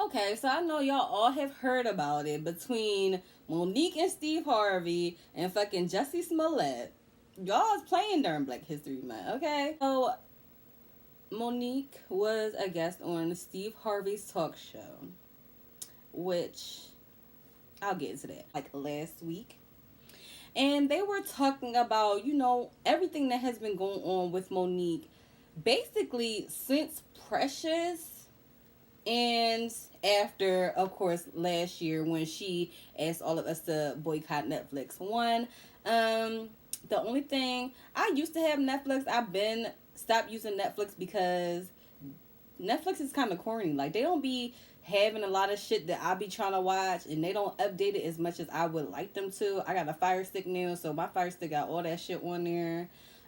Okay, so I know y'all all have heard about it between Monique and Steve Harvey and fucking Jussie Smollett. Y'all is playing during Black History Month, okay? So Monique was a guest on Steve Harvey's talk show, which I'll get into that like last week. And they were talking about, everything that has been going on with Monique basically since Precious and after, of course, last year when she asked all of us to boycott Netflix. The only thing, I used to have Netflix. I've been stopped using Netflix because Netflix is kind of corny. Like, they don't be having a lot of shit that I be trying to watch, and they don't update it as much as I would like them to. I got a Fire Stick now, so my Fire Stick got all that shit on there.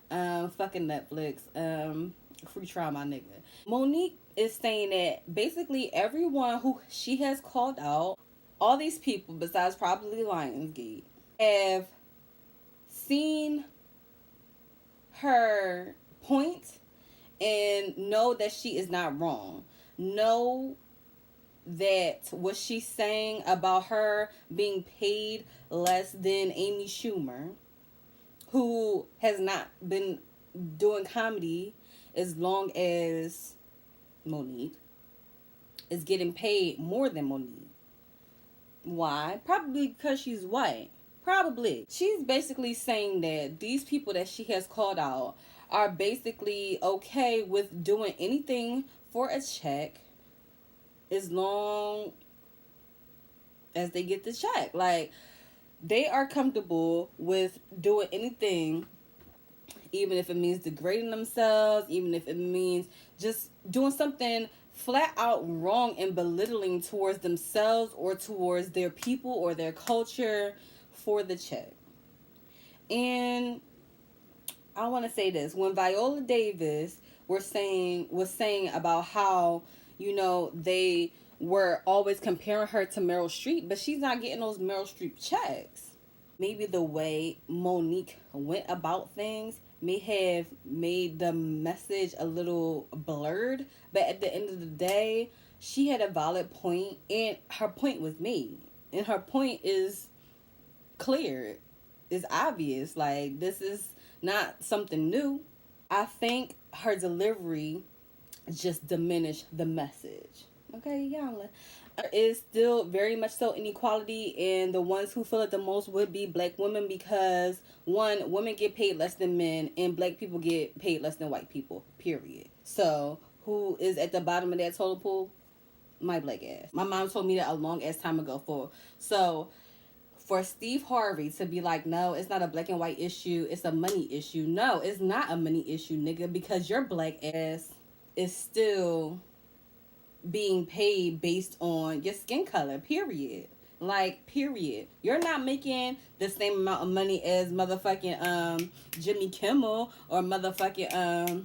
Fucking Netflix. Free trial, my nigga. Monique is saying that basically everyone who she has called out, all these people besides probably Lionsgate, have seen her point and know that she is not wrong. Know that what she's saying about her being paid less than Amy Schumer, who has not been doing comedy as long as Monique, is getting paid more than Monique. Why? Probably because she's white. Probably. She's basically saying that these people that she has called out are basically okay with doing anything for a check as long as they get the check. Like, they are comfortable with doing anything, even if it means degrading themselves, even if it means just doing something flat out wrong and belittling towards themselves or towards their people or their culture for the check. And I want to say this. When Viola Davis was saying about how, they were always comparing her to Meryl Streep, but she's not getting those Meryl Streep checks. Maybe the way Monique went about things may have made the message a little blurred, but at the end of the day, she had a valid point, and her point was made. And her point is clear. It's obvious. Like, this is not something new. I think her delivery just diminished the message. Okay, y'all. There is still very much so inequality, and the ones who feel it the most would be black women because, one, women get paid less than men, and black people get paid less than white people, period. So, who is at the bottom of that total pool? My black ass. My mom told me that a long ass time ago. For Steve Harvey to be like, no, it's not a black and white issue, it's a money issue. No, it's not a money issue, nigga, because your black ass is still being paid based on your skin color, period. Like, period. You're not making the same amount of money as motherfucking Jimmy Kimmel or motherfucking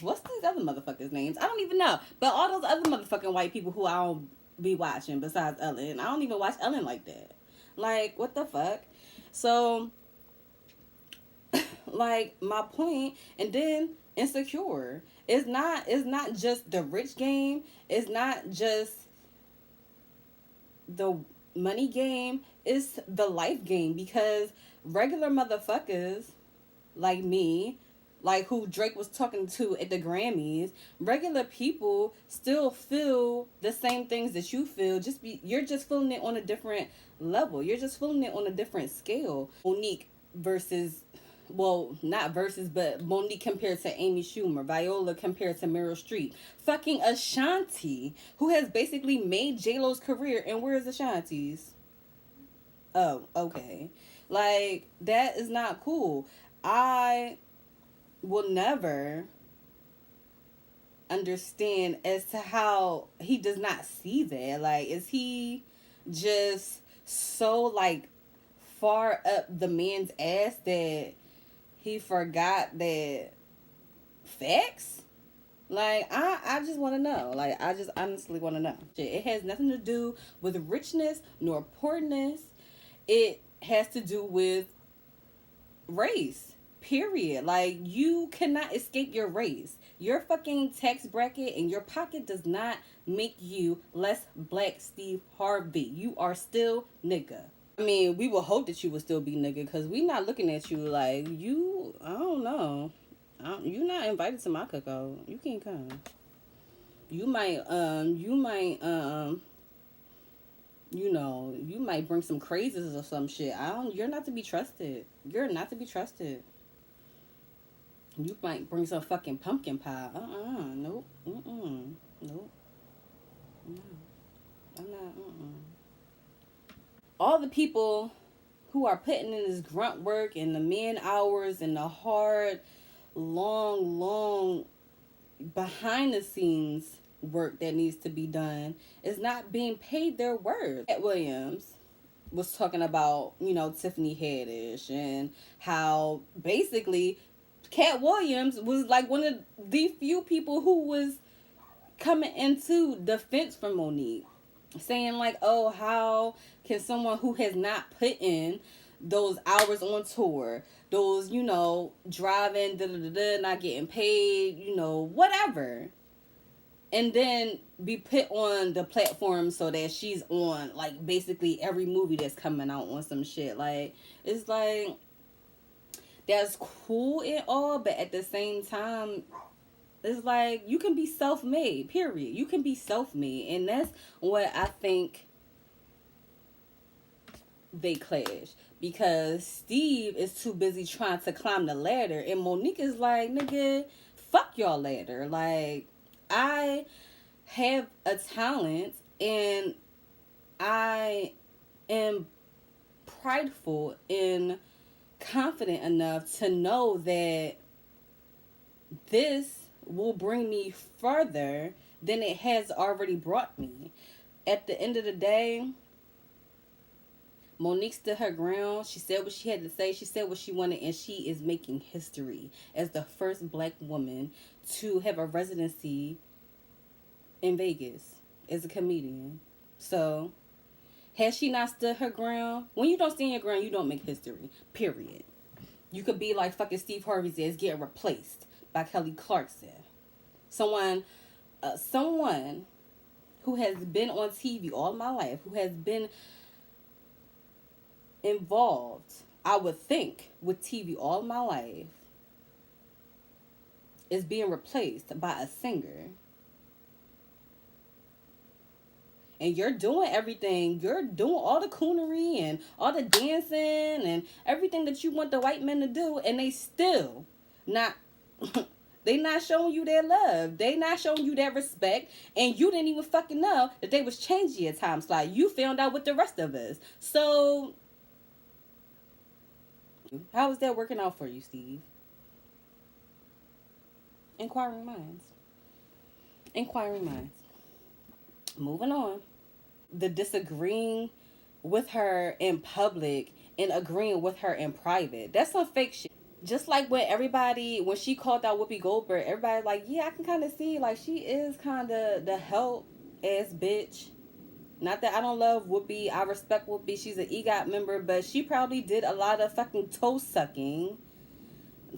what's these other motherfuckers' names? I don't even know. But all those other motherfucking white people who I don't be watching besides Ellen. I don't even watch Ellen like that. Like, what the fuck? So, like, my point, and then Insecure. It's not just the rich game. It's not just the money game. It's the life game, because regular motherfuckers like me, like who Drake was talking to at the Grammys, regular people still feel the same things that you feel. You're just feeling it on a different level. You're just feeling it on a different scale. Monique versus, well, not versus, but Monique compared to Amy Schumer, Viola compared to Meryl Streep, fucking Ashanti, who has basically made J-Lo's career. And where's Ashanti's? Oh, okay. Like, that is not cool. I will never understand as to how he does not see that. Like, is he just so, like, far up the man's ass that he forgot that facts? Like, I just want to know. Like, I just honestly want to know. It has nothing to do with richness nor poorness. It has to do with race. Period. Like, you cannot escape your race. Your fucking tax bracket and your pocket does not make you less black Steve Harvey. You are still nigga. I mean, we will hope that you will still be nigga, because we not looking at you like you. I don't know. You not invited to my cookout. You can't come. You might you might bring some crazes or some shit. You're not to be trusted. You're not to be trusted. You might bring some fucking pumpkin pie. Nope. Nope. No. I'm not, All the people who are putting in this grunt work and the man hours and the hard, long behind the scenes work that needs to be done is not being paid their worth. Cat Williams was talking about, Tiffany Haddish, and how basically Cat Williams was like one of the few people who was coming into defense for Monique, saying like, oh, how can someone who has not put in those hours on tour, those, driving, not getting paid, whatever, and then be put on the platform so that she's on, like, basically every movie that's coming out on some shit. Like, it's like, that's cool and all, but at the same time, it's like, you can be self-made, period. You can be self-made, and that's what I think they clash. Because Steve is too busy trying to climb the ladder, and Monique is like, nigga, fuck y'all ladder. Like, I have a talent, and I am prideful and confident enough to know that this will bring me further than it has already brought me. At the end of the day, Monique stood her ground. She said what she had to say. She said what she wanted, and she is making history as the first black woman to have a residency in Vegas as a comedian. So, has she not stood her ground? When you don't stand your ground, you don't make history. Period. You could be like fucking Steve Harvey says, getting replaced by Kelly Clarkson. Someone who has been on TV all my life, who has been involved, I would think, with TV all my life, is being replaced by a singer. And you're doing everything. You're doing all the coonery and all the dancing and everything that you want the white men to do, and they still not they not showing you their love. They not showing you their respect, and you didn't even fucking know that they was changing your time slot. You found out with the rest of us. So how is that working out for you, Steve? Inquiring minds. Inquiring minds. Moving on. The disagreeing with her in public and agreeing with her in private. That's some fake shit. Just like when she called out Whoopi Goldberg, everybody like, yeah, I can kind of see, like, she is kind of the help-ass bitch. Not that I don't love Whoopi. I respect Whoopi. She's an EGOT member, but she probably did a lot of fucking toe-sucking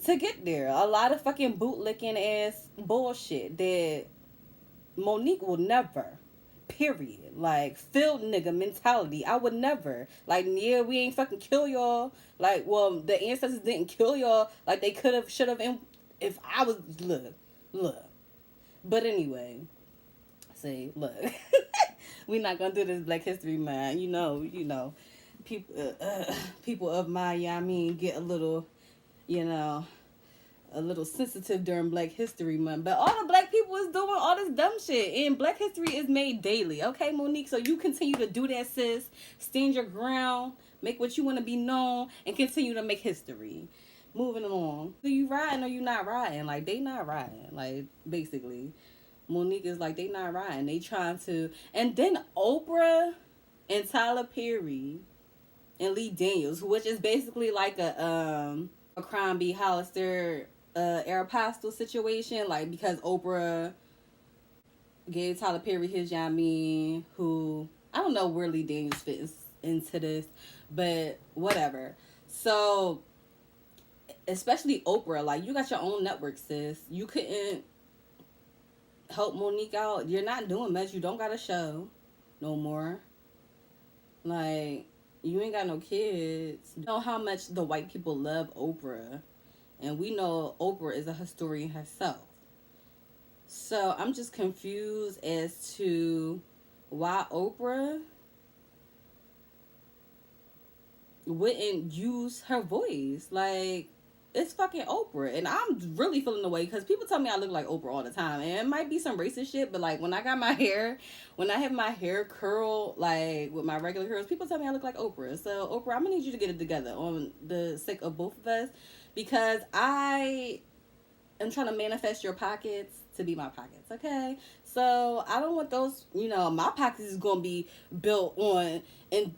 to get there. A lot of fucking bootlicking ass bullshit that Monique will never. Period. Like, filled nigga mentality. I would never. Like, yeah, we ain't fucking kill y'all. Like, well, the ancestors didn't kill y'all. Like, they could have, should have, if I was, look. But anyway, say, look. We not gonna do this Black History Month. You know, people of my, get a little, a little sensitive during Black History Month. But all the black people is doing all this dumb shit, and Black history is made daily. Okay, Monique? So you continue to do that, sis. Stand your ground. Make what you want to be known, and continue to make history. Moving along. So you riding or you not riding? Like, they not riding. Like, basically. Monique is like, they not riding. They trying to. And then Oprah and Tyler Perry and Lee Daniels, which is basically like a Crombie Hollister Aeropostale situation. Like, because Oprah gave Tyler Perry his who, I don't know where Lee Daniels fits into this, but whatever. So especially Oprah, like, you got your own network, sis. You couldn't help Monique out. You're not doing much. You don't got a show no more. Like, you ain't got no kids. You know how much the white people love Oprah. And we know Oprah is a historian herself. So I'm just confused as to why Oprah wouldn't use her voice. Like, it's fucking Oprah. And I'm really feeling the way because people tell me I look like Oprah all the time. And it might be some racist shit, but like when I got my hair, when I have my hair curled, like with my regular curls, people tell me I look like Oprah. So Oprah, I'm gonna need you to get it together on the sake of both of us, because I am trying to manifest your pockets to be my pockets, okay? So I don't want those, my pockets is gonna be built on, and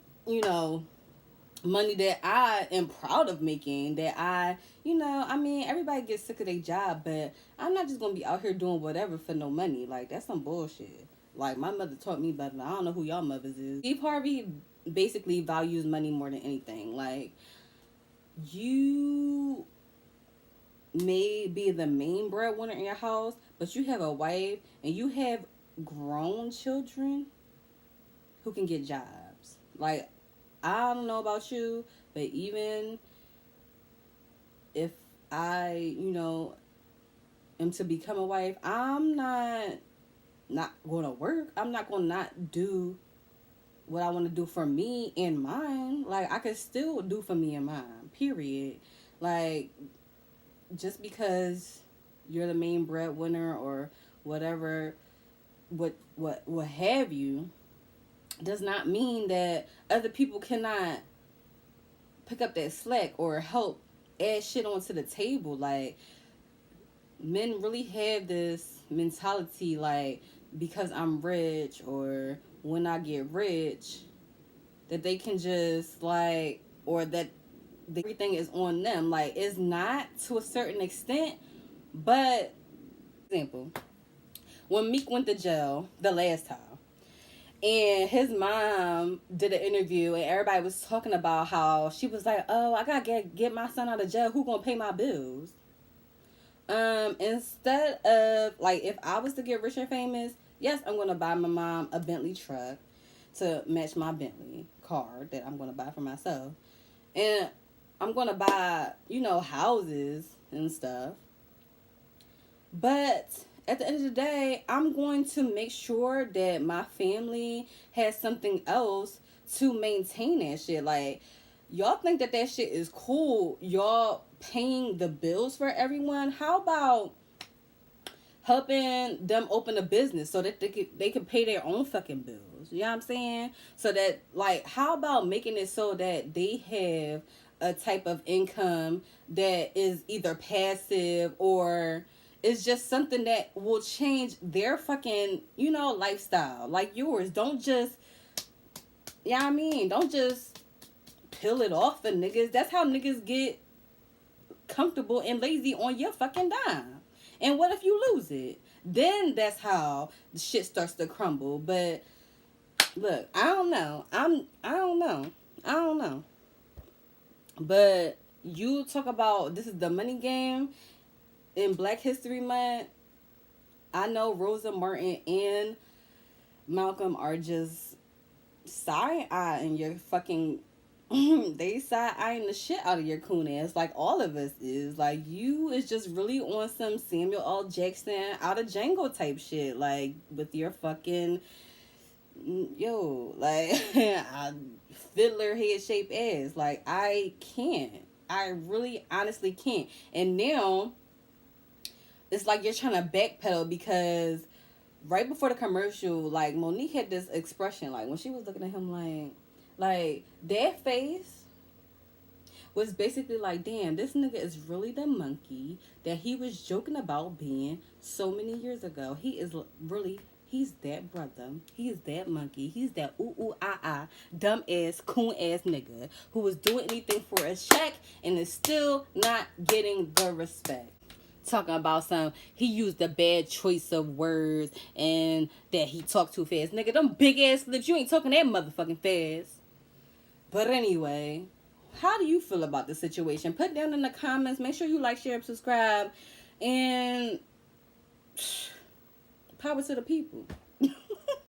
money that I am proud of making, that everybody gets sick of their job, but I'm not just gonna be out here doing whatever for no money. Like, that's some bullshit. Like, my mother taught me better. I don't know who y'all mothers is. Steve Harvey basically values money more than anything. Like, you may be the main breadwinner in your house, but you have a wife and you have grown children who can get jobs. Like, I don't know about you, but even if I, am to become a wife, I'm not going to work. I'm not going to not do what I want to do for me and mine. Like, I could still do for me and mine, period. Like, just because you're the main breadwinner or whatever, what have you, does not mean that other people cannot pick up that slack or help add shit onto the table. Like, men really have this mentality, like, because I'm rich or when I get rich, that they can just, like, or that everything is on them. Like, it's not to a certain extent, but, example, when Meek went to jail the last time, and his mom did an interview, and everybody was talking about how she was like, oh, I gotta get my son out of jail. Who gonna pay my bills? Instead of, like, if I was to get rich and famous, yes, I'm gonna buy my mom a Bentley truck to match my Bentley car that I'm gonna buy for myself. And I'm gonna buy, houses and stuff. But at the end of the day, I'm going to make sure that my family has something else to maintain that shit. Like, y'all think that shit is cool, y'all paying the bills for everyone. How about helping them open a business so that they can pay their own fucking bills? You know what I'm saying? So that, like, how about making it so that they have a type of income that is either passive or it's just something that will change their fucking, lifestyle. Like yours. Don't just, don't just peel it off for niggas. That's how niggas get comfortable and lazy on your fucking dime. And what if you lose it? Then that's how the shit starts to crumble. But look, I don't know. I don't know. But you talk about this is the money game in Black History Month. I know Rosa Martin and Malcolm are just side-eyeing your fucking they side-eyeing the shit out of your coon ass, like all of us is. Like, you is just really on some Samuel L. Jackson out of Django type shit, like, with your fucking like fiddler head shaped ass. Like, I can't. I really honestly can't. And now it's like you're trying to backpedal, because right before the commercial, like, Monique had this expression, like, when she was looking at him, like that face was basically like, damn, this nigga is really the monkey that he was joking about being so many years ago. He is really, he's that brother. He's that monkey. He's that dumb ass, coon ass nigga who was doing anything for a check and is still not getting the respect. Talking about he used a bad choice of words and that he talked too fast. Nigga, them big ass lips, you ain't talking that motherfucking fast. But anyway, How do you feel about the situation? Put down in the comments. Make sure you like, share, subscribe, and power to the people.